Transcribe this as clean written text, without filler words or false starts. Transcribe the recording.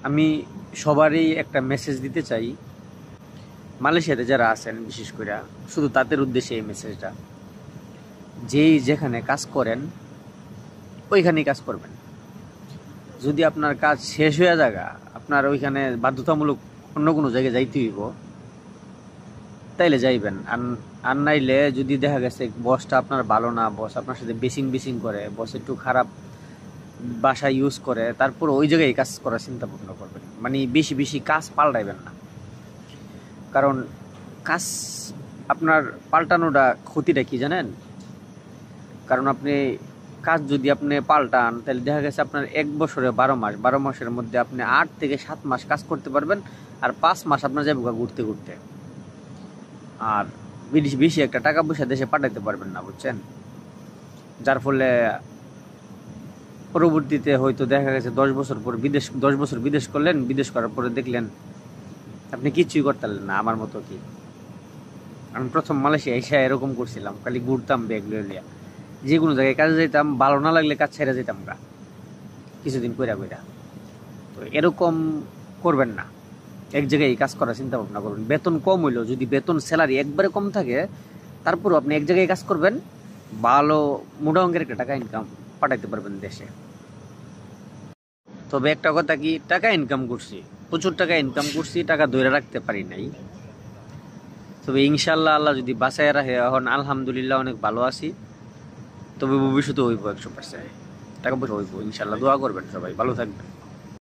আমি সবারই একটা মেসেজ দিতে চাই, মালয়েশিয়াতে যারা আছেন বিশেষ করে, শুধু তাদের উদ্দেশ্যে এই মেসেজটা, যেই যেখানে কাজ করেন ওইখানেই কাজ করবেন। যদি আপনার কাজ শেষ হয়ে যাগা, আপনার ওইখানে বাধ্যতামূলক অন্য কোনো জায়গায় যাইতে হইব, তাইলে যাইবেন। আর নাইলে যদি দেখা গেছে বসটা আপনার ভালো না, বস আপনার সাথে বেসিং বেসিং করে, বস একটু খারাপ ভাষা ইউজ করে, তারপর ওই জায়গায় কাজ করার চিন্তা ভাবনা করবেন। মানে বেশি বেশি কাজ পাল্টাইবেন না, কারণ কাজ আপনার পাল্টানোটা ক্ষতিটা কি জানেন? কারণ আপনি কাজ যদি আপনি পাল্টান, তাহলে দেখা গেছে আপনার 1 বছরে 12 মাস, 12 মাসের মধ্যে আপনি 8 থেকে 7 মাস কাজ করতে পারবেন, আর 5 মাস আপনার যাবে ঘুরতে ঘুরতে, আর বেশি বেশি একটা টাকা পয়সা দেশে পাঠাইতে পারবেন না, বুঝছেন? যার ফলে পরবর্তীতে হয়তো দেখা গেছে 10 বছর পর 10 বছর বিদেশ করলেন, বিদেশ করার পরে দেখলেন আপনি কিচ্ছুই করতে পারলেন না। আমার মতো কি, আমি প্রথম মালয়েশিয়া এসে এরকম করছিলাম, খালি ঘুরতাম ব্যাগ লইয়া, যে কোনো জায়গায় কাজে যেতাম, ভালো না লাগলে কাজ ছেড়ে যেতাম গা কিছুদিন কইরা কইরা। তো এরকম করবেন না, এক জায়গায় কাজ করার চিন্তা ভাবনা করবেন। বেতন কম হইলেও, যদি বেতন স্যালারি একবারে কম থাকে, তারপরও আপনি এক জায়গায় কাজ করবেন, ভালো মোটা অঙ্কের একটা টাকা ইনকাম পাঠাইতে পারবেন দেশে। তবে একটা কথা কি, টাকা ইনকাম করছি, প্রচুর টাকা ইনকাম করছি, টাকা ধরে রাখতে পারি নাই। তবে ইনশাল্লাহ আল্লাহ যদি বাঁচায় রাখে, এখন আলহামদুলিল্লাহ অনেক ভালো আছি। তবে ভবিষ্যতে হইব 100%, টাকা পয়সা হইব ইনশাল্লাহ। দোয়া করবেন সবাই, ভালো থাকবেন।